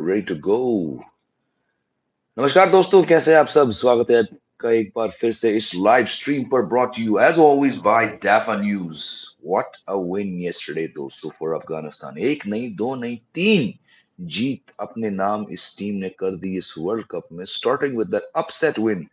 Ready to go. नमस्कार दोस्तों, कैसे हैं आप सब? स्वागत है आपका एक बार फिर से इस लाइव स्ट्रीम पर, brought to you as always by Dafa News. What a win yesterday दोस्तों for Afghanistan. एक नहीं, दो नहीं, तीन जीत अपने नाम इस टीम ने कर दी इस वर्ल्ड कप में, starting with that upset win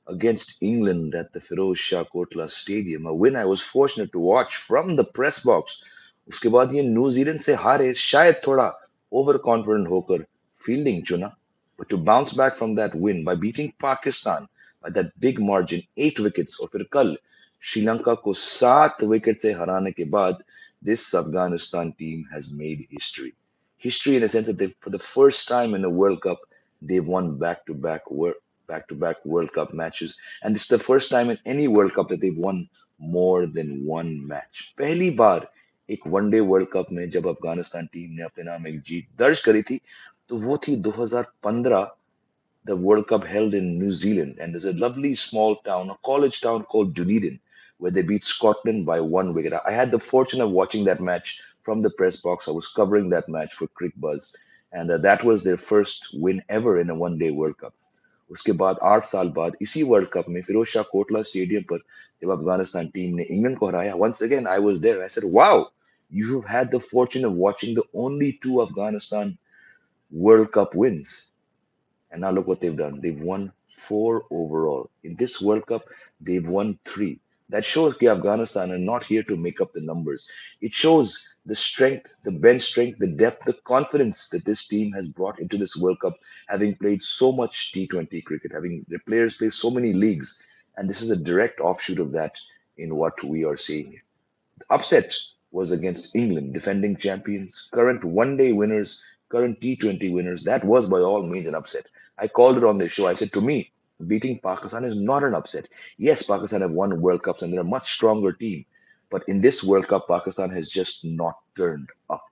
against England at the Firoz Shah Kotla Stadium, a win I was fortunate to watch from the press box. उसके बाद ये न्यूजीलैंड से हारे, शायद थोड़ा ओवर कॉन्फिडेंट होकर फील्डिंग चुना, but to bounce back from that win by beating Pakistan by that big margin, 8 wickets, और फिर कल श्रीलंका को 7 विकेट से हराने के बाद, this Afghanistan team has made history. History in a sense that they, for the first time in a World Cup, they've won back-to-back World Cup matches, and this is the first time in any World Cup that they've won more than one match. पहली बार एक one day world cup में जब Afghanistan team ने अपने नाम एक जीत दर्ज करी थी, तो वो थी 2015, the World Cup held in New Zealand, and there's a lovely small town, a college town called Dunedin, where they beat Scotland by 1 wicket. I had the fortune of watching that match from the press box. I was covering that match for Crick Buzz, and that was their first win ever in a one-day World Cup. उसके बाद 8 साल बाद इसी world cup में Firoz Shah Kotla stadium पर जब Afghanistan team ने England को हराया, once again I was there. I said, wow, you have had the fortune of watching the only two Afghanistan World Cup wins. And now look what they've done. They've won 4 overall. In this World Cup, they've won three. That shows that Afghanistan are not here to make up the numbers. It shows the strength, the bench strength, the depth, the confidence that this team has brought into this World Cup, having played so much T20 cricket, having their players play so many leagues. And this is a direct offshoot of that in what we are seeing. The upset was against England, defending champions, current one day winners, current T20 winners. That was by all means an upset. I called it on the show. I said, to me, beating Pakistan is not an upset. Yes, Pakistan have won World Cups and they're a much stronger team. But in this World Cup, Pakistan has just not turned up.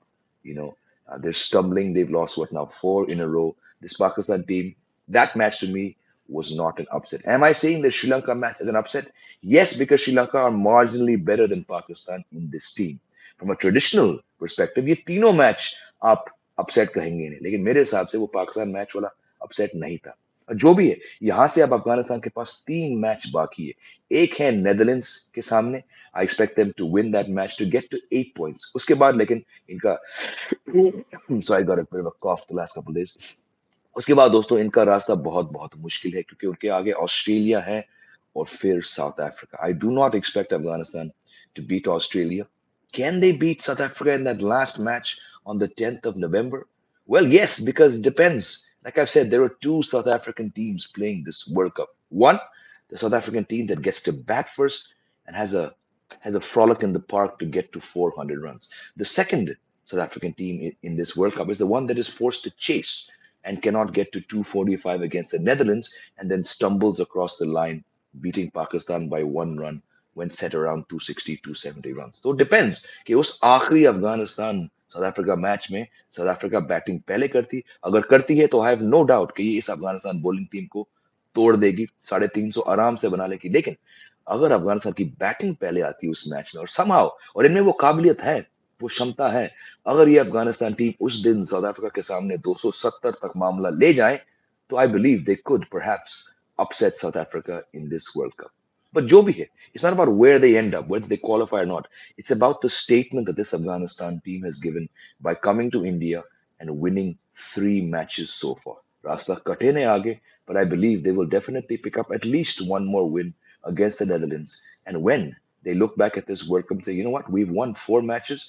You know, they're stumbling. They've lost what now, 4 in a row. This Pakistan team, that match to me was not an upset. Am I saying the Sri Lanka match is an upset? Yes, because Sri Lanka are marginally better than Pakistan in this team. From a traditional perspective, ये तीनों match आप upset कहेंगे नहीं, लेकिन मेरे हिसाब से वो पाकिस्तान मैच वाला अपसेट नहीं था। और जो भी है, यहाँ से अब अफगानिस्तान के पास 3 मैच बाकी है। एक है नेदरलैंड्स के सामने, I expect them to win that match to get to 8 points. उसके बाद लेकिन इनका sorry got a bit of a cough the last couple days. उसके बाद दोस्तों इनका रास्ता बहुत बहुत मुश्किल है, क्योंकि उनके आगे ऑस्ट्रेलिया है और फिर South Africa. I do not expect Afghanistan to beat Australia. Can they beat South Africa in that last match on the 10th of November? Well, yes, because it depends. Like I've said, there are two South African teams playing this World Cup. One, the South African team that gets to bat first and has a frolic in the park to get to 400 runs. The second South African team in this World Cup is the one that is forced to chase and cannot get to 245 against the Netherlands and then stumbles across the line, beating Pakistan by 1 run when set around 260, 270 runs. So it depends कि उस आखिरी Afghanistan south Africa match में south Africa batting पहले करती, अगर करती है तो आई हैव नो डाउट कि ये इस अफगानिस्तान बॉलिंग टीम को तोड़ देगी, 350 आराम से बना लेगी। लेकिन अगर अफगानिस्तान की बैटिंग पहले आती है उस मैच में, और समहाउ, और इनमें वो काबिलियत है, वो क्षमता है, अगर ये अफगानिस्तान टीम उस दिन साउथ अफ्रीका के सामने 270 तक मामला ले जाए, तो I believe they could perhaps upset South Africa in this World Cup. But जो भी है, it's not about where they end up, whether they qualify or not. It's about the statement that this Afghanistan team has given by coming to India and winning 3 matches so far. रास्ता कठिन है आगे, but I believe they will definitely pick up at least one more win against the Netherlands. And when they look back at this World Cup and say, you know what, we've won 4 matches,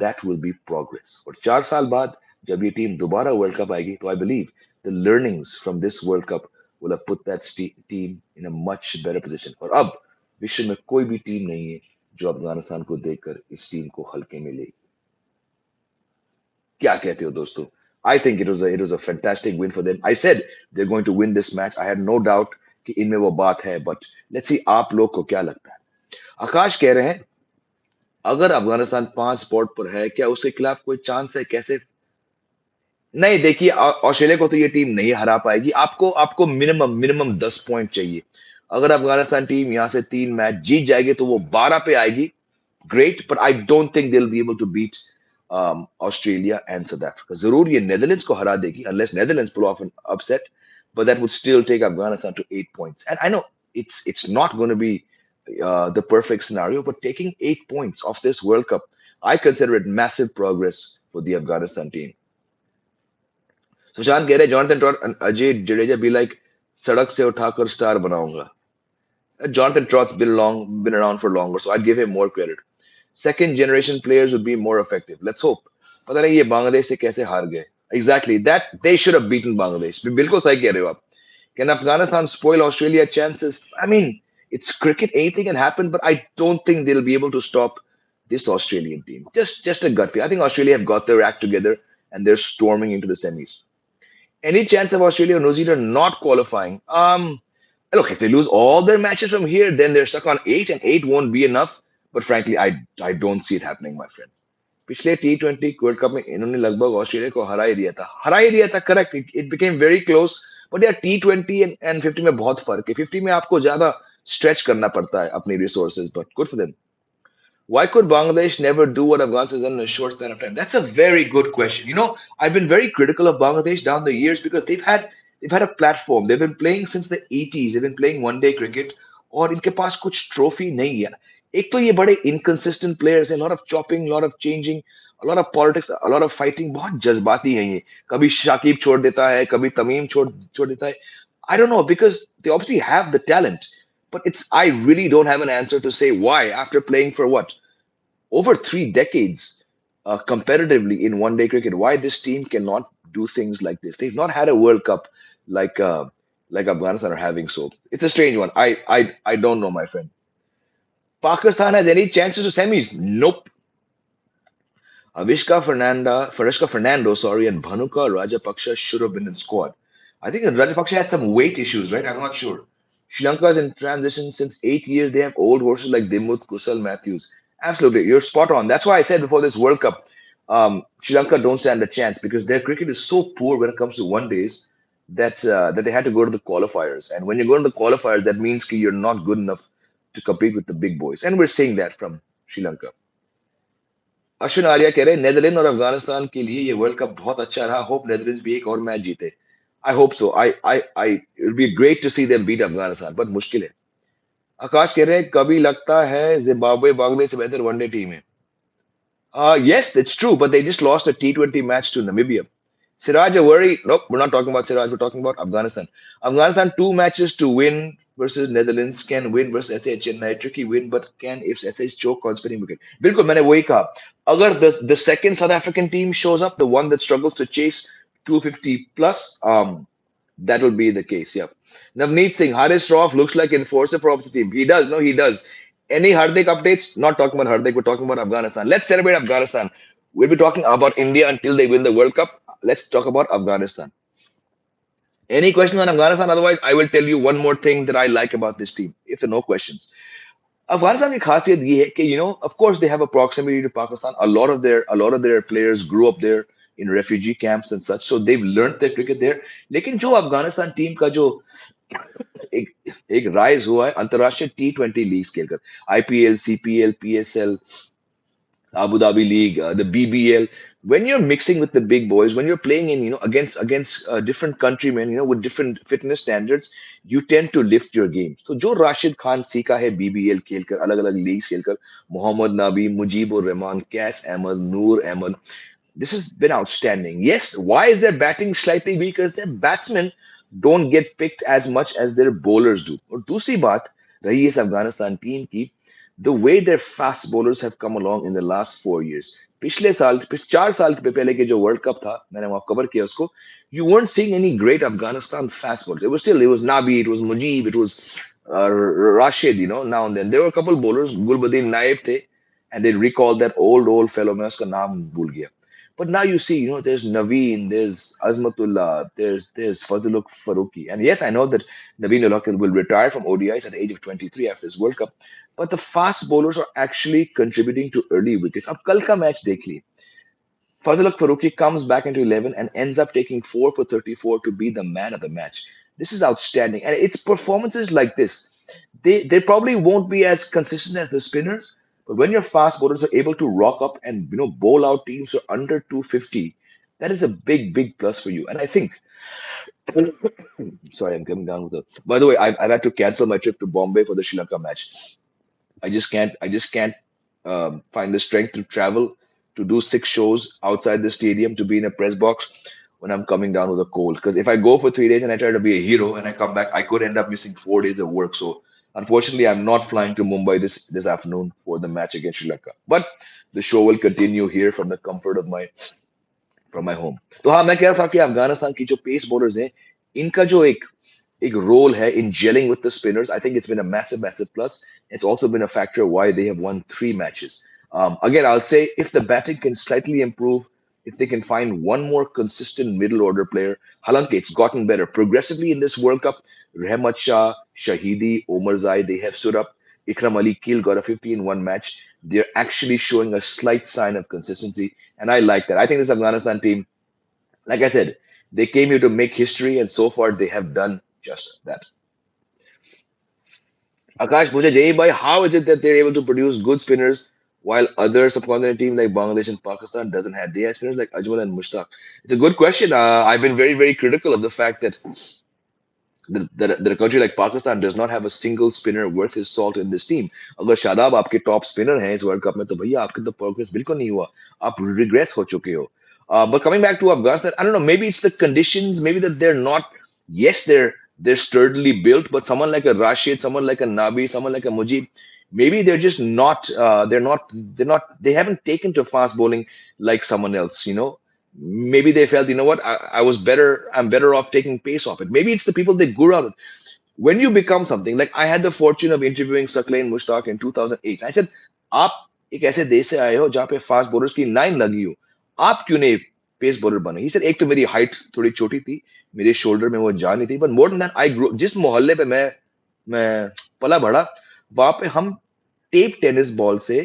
that will be progress. और 4 साल बाद जब ये team दोबारा world cup आएगी, तो I believe the learnings from this World Cup will have put that team in a much better position. और अब विश्व में कोई भी टीम नहीं है जो अफगानिस्तान को देखकर इस टीम को हल्के में लेगी। क्या कहते हो दोस्तों? I think it was a fantastic win for them. I said they're going to win this match. I had no doubt कि इनमें वो बात है, but let's see आप लोग को क्या लगता है। आकाश कह रहे हैं अगर अफगानिस्तान 5 स्पॉट पर है, क्या उसके खिलाफ कोई चांस है? कैसे? नहीं, देखिए ऑस्ट्रेलिया को तो ये टीम नहीं हरा पाएगी। आपको आपको मिनिमम 10 पॉइंट चाहिए। अगर अफगानिस्तान टीम यहाँ से 3 मैच जीत जाएगी तो वो 12 पे आएगी। Great, but I don't think they will be able to beat Australia and South Africa. जरूर ये Netherlands को हरा देगी unless Netherlands pull off an upset, but that would still take Afghanistan to 8 points. And I know it's not going to be the perfect scenario, but taking 8 points off this World Cup, I consider it massive progress for the Afghanistan team. Sushant कह रहे Jonathan trout and Ajay Jadeja be like सड़क से उठाकर star बनाऊंगा. Jonathan Trott's been around for longer, so I'd give him more credit. Second generation players would be more effective. Let's hope. पता नहीं ये बांग्लादेश से कैसे हार गए. Exactly. That they should have beaten Bangladesh. बिल्कुल सही कह रहे हो आप. Can Afghanistan spoil Australia chances? I mean, it's cricket. Anything can happen, but I don't think they'll be able to stop this Australian team. Just a gut feel. I think Australia have got their act together and they're storming into the semis. Any chance of Australia or New Zealand not qualifying? Look, if they lose all their matches from here, then they're stuck on eight, and eight won't be enough. But frankly, I don't see it happening, my friend. पिछले T20 world cup में इन्होंने लगभग Australia को हरा ही दिया था correct it became very close but यार T20 and 50 में बहुत फर्क है 50 में आपको ज्यादा स्ट्रेच करना पड़ता है अपनी resources but good for them why could Bangladesh never do what Afghanistan has done in a short span of time? That's a very good question. I've been very critical of Bangladesh down the years because they've had a platform. They've been playing since the 80s. They've been playing one day cricket और इनके पास कुछ trophy नहीं है एक तो ये बड़े inconsistent players हैं a lot of chopping, a lot of changing, a lot of politics, a lot of fighting बहुत जज्बाती हैं ये कभी शाकिब छोड़ देता है कभी तमीम छोड़ छोड़ देता है I don't know because they obviously have the talent but I really don't have an answer to say why after playing for what over 3 decades competitively in one day cricket, why this team cannot do things like this. They've not had a World Cup like like Afghanistan are having. So it's a strange one. I don't know, my friend. Pakistan has any chances to semis? Nope. Farishka Fernando, sorry, and Bhanuka Rajapaksha should have been in squad. I think that Rajapaksha had some weight issues, right? I'm not sure. Sri Lanka is in transition since 8 years. They have old horses like Dimut, Kusal, Matthews. Absolutely, you're spot on. That's why I said before this World Cup, Sri Lanka don't stand a chance because their cricket is so poor when it comes to one days that they had to go to the qualifiers. And when you go to the qualifiers, that means you're not good enough to compete with the big boys. And we're seeing that from Sri Lanka. Ashwin Arya कह रहे हैं Netherland और अफगानिस्तान के लिए ये world cup बहुत अच्छा रहा होप नेदरलैंड्स भी एक और मैच जीते I hope so I it be great to see them beat Afghanistan but मुश्किल है आकाश कह रहे हैं कभी लगता है जिम्बाब्वे बांग्लादेश से बेहतर वनडे टीम है yes, it's true, but they just lost a T20 match to Namibia. Siraj, a worry. Nope, we're not talking about Siraj. We're talking about Afghanistan. Afghanistan, 2 matches to win versus Netherlands. Can win versus SH Chennai. Tricky win, but can if SH choke on spinning wicket. बिल्कुल मैंने वही कहा. अगर the second South African team shows up, the one that struggles to chase 250 plus, that will be the case. Yeah. Navneet Singh, Haris Rauf looks like enforcer for opposite team. He does. No, he does. Any Hardik updates? Not talking about Hardik. We're talking about Afghanistan. Let's celebrate Afghanistan. We'll be talking about India until they win the World Cup. Let's talk about Afghanistan. Any questions on Afghanistan? Otherwise, I will tell you one more thing that I like about this team. If there are no questions. Afghanistan की खासियत ये है कि of course they have a proximity to Pakistan. A lot of their players grew up there in refugee camps and such, so they've learned their cricket there. लेकिन जो Afghanistan team का जो एक एक राइज हुआ है अंतरराष्ट्रीय T20 लीग खेलकर IPL, CPL, PSL, Abu Dhabi League, the BBL. When you're mixing with the big boys, when you're playing in, against different countrymen, with different fitness standards, you tend to lift your game. So जो राशिद खान सीखा है BBL खेलकर अलग अलग league खेलकर मोहम्मद नबी मुजीबुर रहमान कैस अहमद नूर Ahmad this has been outstanding. Yes, why is their batting slightly weaker? Because their batsmen don't get picked as much as their bowlers do. और दूसरी बात रही है इस अफगानिस्तान टीम की the way their fast bowlers have come along in the last 4 years. पिछले 4 साल के पहले के जो वर्ल्ड कप था मैंने वहां कवर किया उसको you weren't seeing any great Afghanistan fast bowlers. It was Nabi, it was Mujib, it was Rashid, now and then. There were a couple bowlers, Gulbuddin Naib थे, and they recalled that old fellow, मैं उसका नाम भूल गया. But now you see, there's Naveen, there's Azmatullah, there's Fazluk Faruqi. And yes, I know that Naveen Ulakal will retire from ODIs at the age of 23 after this World Cup. But the fast bowlers are actually contributing to early wickets. अब कल का match देख ली. Fazluk Faruqi comes back into 11 and ends up taking 4 for 34 to be the man of the match. This is outstanding. And it's performances like this. They probably won't be as consistent as the spinners, But when your fast bowlers are able to rock up and bowl out teams who are under 250, that is a big, big plus for you. And I think, sorry, I'm coming down with a. By the way, I've had to cancel my trip to Bombay for the Sri Lanka match. I just can't find the strength to travel to do 6 shows outside the stadium to be in a press box when I'm coming down with a cold. Because if I go for 3 days and I try to be a hero and I come back, I could end up missing 4 days of work. So unfortunately, I'm not flying to Mumbai this afternoon for the match against Sri Lanka. But the show will continue here from the comfort of my home. तो हाँ मैं कह रहा था कि अफगानिस्तान की जो pace bowlers हैं इनका जो एक role hai in gelling with the spinners. I think it's been a massive, massive plus. It's also been a factor why they have won 3 matches. Again, I'll say if the batting can slightly improve, if they can find one more consistent middle order player, Halanke, it's gotten better progressively in this World Cup. Rahmat Shah, Shahidi, Omar Zai, they have stood up. Ikram Ali Keel got a 50 in one match. They're actually showing a slight sign of consistency, and I like that. I think this Afghanistan team, like I said, they came here to make history, and so far they have done just that. Akash पूछे जय भाई, how is it that they're able to produce good spinners while other subcontinent teams like Bangladesh and Pakistan doesn't have? They have spinners like Ajmal and Mushtaq. It's a good question. I've been very, very critical of the fact that a country like Pakistan does not have a single spinner worth his salt in this team. अगर शादाब आपके top spinner हैं इस world cup में तो भैया आपके तो progress बिल्कुल नहीं हुआ. आप रिग्रेस हो चुके हो. But coming back to Afghanistan, I don't know. Maybe it's the conditions. Maybe that they're not. Yes, they're sturdily built, but someone like a Rashid, someone like a Nabi, someone like a Mujib, maybe they're just not. They're not. They haven't taken to fast bowling like someone else. Maybe they felt, what, I was better. I'm better off taking pace off it. Maybe it's the people they grew up with. When you become something, like I had the fortune of interviewing Saklain Mushtaq in 2008. I said, आप एक ऐसे देश से आए हो जहाँ पे fast bowlers की लाइन लगी हो, आप क्यों नहीं पेस बॉलर बने? He said, एक तो मेरी हाइट थोड़ी छोटी थी, मेरे शोल्डर में वो जा नहीं थी, but more than that, I grew, जिस मोहल्ले पे मैं पला बड़ा, वहां पे हम टेप टेनिस बॉल से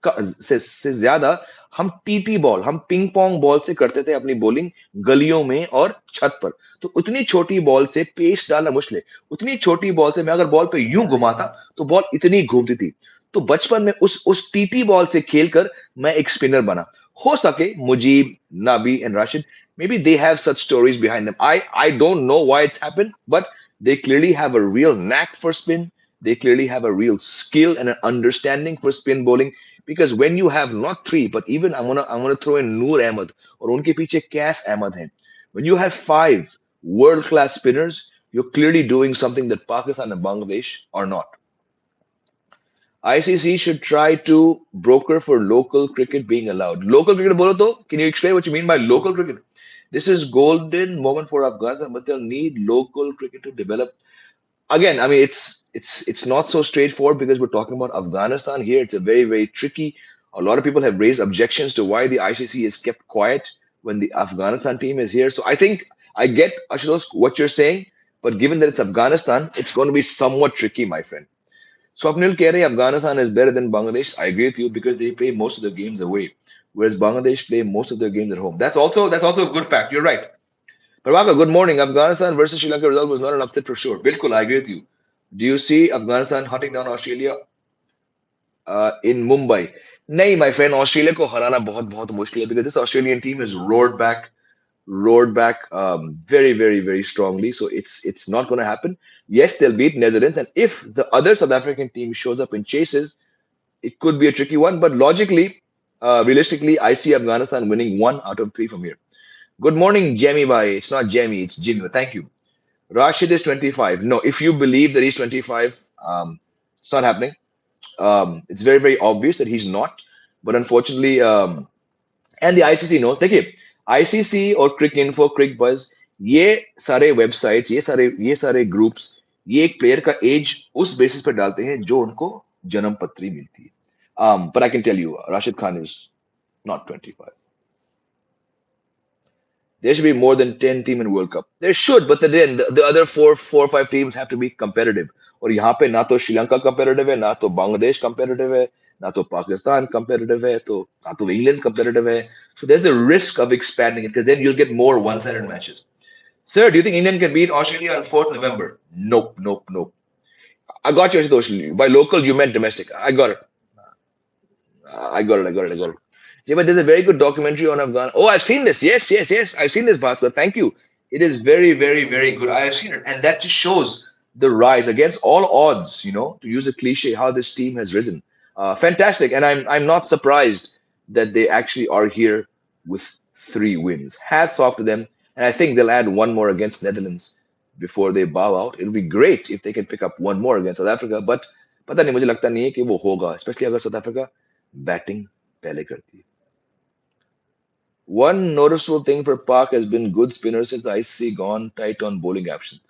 ज्यादा हम टीटी बॉल, हम पिंग पोंग बॉल से करते थे अपनी बॉलिंग गलियों में और छत पर. तो उतनी छोटी बॉल से पेस डालना मुश्किल है. उतनी छोटी बॉल से मैं अगर बॉल पे यूं घुमाता तो बॉल इतनी घूमती थी. तो बचपन में उस टीटी बॉल से खेलकर मैं एक स्पिनर बना. हो सके Mujeeb, Nabi and Rashid, maybe they have such stories behind them. I don't know why it's happened, but they clearly have a real knack for spin. They clearly have a real skill and an understanding for spin bowling. Because when you have not three, but even I'm gonna throw in Noor Ahmed or unke piche Cas Ahmed hai. When you have five world-class spinners, you're clearly doing something that Pakistan and Bangladesh are not. ICC should try to broker for local cricket being allowed. Local cricket, bolo to? Can you explain what you mean by local cricket? This is golden moment for Afghanistan, but they'll need local cricket to develop. Again, I mean, it's not so straightforward because we're talking about Afghanistan here. It's a very, very tricky. A lot of people have raised objections to why the ICC is kept quiet when the Afghanistan team is here. So I think I get, Ashutosh, what you're saying, but given that it's Afghanistan, it's going to be somewhat tricky, my friend. Swapnil keh rahe Afghanistan is better than Bangladesh. I agree with you because they play most of their games away, whereas Bangladesh play most of their games at home. That's also a good fact. You're right. Prabhakar, good morning. Afghanistan versus Sri Lanka result was not an upset for sure. Bilkul, I agree with you. Do you see Afghanistan hunting down Australia in Mumbai? नहीं, my friend, Australia को हराना बहुत बहुत मुश्किल है because this Australian team has roared back very, very, very strongly. So it's not going to happen. Yes, they'll beat Netherlands, and if the other South African team shows up and chases, it could be a tricky one. But logically, realistically, I see Afghanistan winning 1 out of 3 from here. Good morning, Jamie Bhai. It's not Jamie, it's Jimmy. Thank you. Rashid is 25. No, if you believe that he's 25, it's not happening. It's very, very obvious that he's not. But unfortunately, and the ICC knows. देखिए, ICC और Crick Info, Crick Buzz, ये सारे websites, ये सारे groups, ये एक player का as उस बेसिस पर डालते हैं जो उनको जन्म पत्री मिलती है. But I can tell you, Rashid Khan is not 25. There should be more than 10 team in World Cup. There should, but then the other four or five teams have to be competitive. और यहाँ पे ना तो Sri Lanka competitive है, ना तो Bangladesh competitive है, ना तो पाकिस्तान competitive है, तो ना तो England competitive है. So there's the risk of expanding it because then you'll get more one-sided matches. Sir, do you think England can beat Australia on 4th November? Nope, nope, nope. I got you, Ashutosh. By local, you meant domestic. I got it. I got it. I got it. I got it. Yeah, but there's a very good documentary on Afghan. Oh, I've seen this. Yes, yes, yes. I've seen this, Bhaskar. Thank you. It is very, very, very good. I have seen it, and that just shows the rise against all odds. To use a cliche, how this team has risen. Fantastic, and I'm not surprised that they actually are here with 3 wins. Hats off to them, and I think they'll add one more against Netherlands before they bow out. It'll be great if they can pick up one more against South Africa, but पता नहीं मुझे लगता नहीं है कि वो होगा specially अगर साउथ अफ्रीका बैटिंग पहले करती है. One noticeable thing for Park has been good spinners since I see gone tight on bowling options.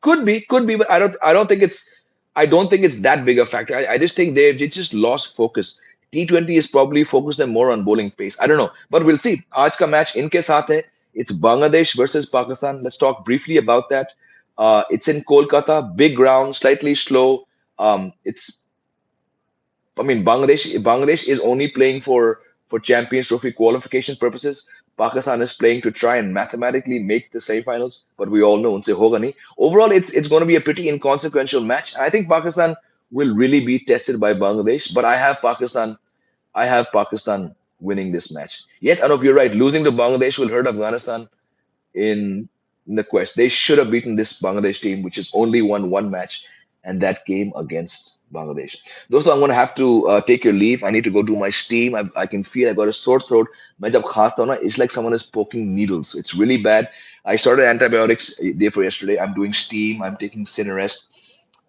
Could be, but I don't think it's that big a factor. I just think they just lost focus. T20 is probably focused them more on bowling pace. I don't know, but we'll see. आज का match इनके साथ है. It's Bangladesh versus Pakistan. Let's talk briefly about that. It's in Kolkata, big ground, slightly slow. It's I mean, Bangladesh is only playing for Champions Trophy qualification purposes. Pakistan is playing to try and mathematically make the semifinals, but we all know unse hoga nahi. Overall, it's going to be a pretty inconsequential match. I think Pakistan will really be tested by Bangladesh, but I have Pakistan winning this match. Yes, Anup, you're right. Losing to Bangladesh will hurt Afghanistan in, in the quest. They should have beaten this Bangladesh team, which has only won one match, and that game against Bangladesh. Dosto, I'm going to have to take your leave. I need to go do my steam. I can feel I got a sore throat. मैं जब खांसता हूं ना, it's like someone is poking needles. It's really bad. I started antibiotics day for yesterday. I'm doing steam. I'm taking Cinerest.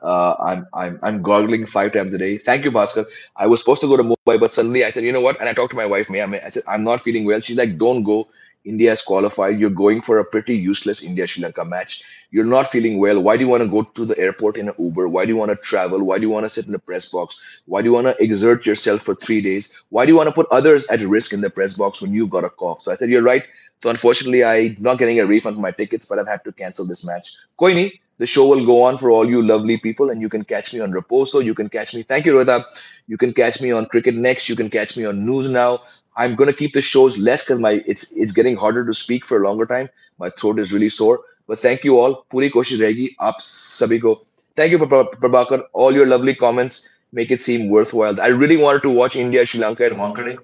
I'm gargling 5 times a day. Thank you, Bhaskar. I was supposed to go to Mumbai, but suddenly I said, you know what? And I talked to my wife, Maya. I said, I'm not feeling well. She's like, don't go. India has qualified. You're going for a pretty useless India Sri Lanka match. You're not feeling well. Why do you want to go to the airport in an Uber? Why do you want to travel? Why do you want to sit in the press box? Why do you want to exert yourself for 3 days? Why do you want to put others at risk in the press box when you've got a cough? So I said, you're right. So unfortunately, I'm not getting a refund for my tickets, but I've had to cancel this match. Koi nahi, the show will go on for all you lovely people, and you can catch me on Reposo. You can catch me. Thank you, Rohita. You can catch me on Cricket Next. You can catch me on News Now. I'm gonna keep the shows less because my it's getting harder to speak for a longer time. My throat is really sore. But thank you all. पूरी कोशिश रहेगी आप सभी को. Thank you, Prabhakar. All your lovely comments make it seem worthwhile. I really wanted to watch India Sri Lanka at Wankhede.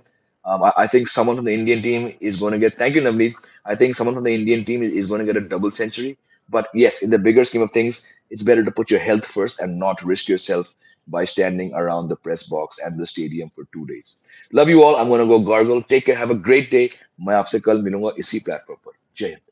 I think someone from the Indian team is going to get. Thank you, Navneet. I think someone from the Indian team is going to get a double century. But yes, in the bigger scheme of things, it's better to put your health first and not risk yourself by standing around the press box and the stadium for 2 days. Love you all. I'm going to go gargle. Take care. Have a great day. मैं आपसे कल मिलूंगा इसी platform पर. जय हिंद.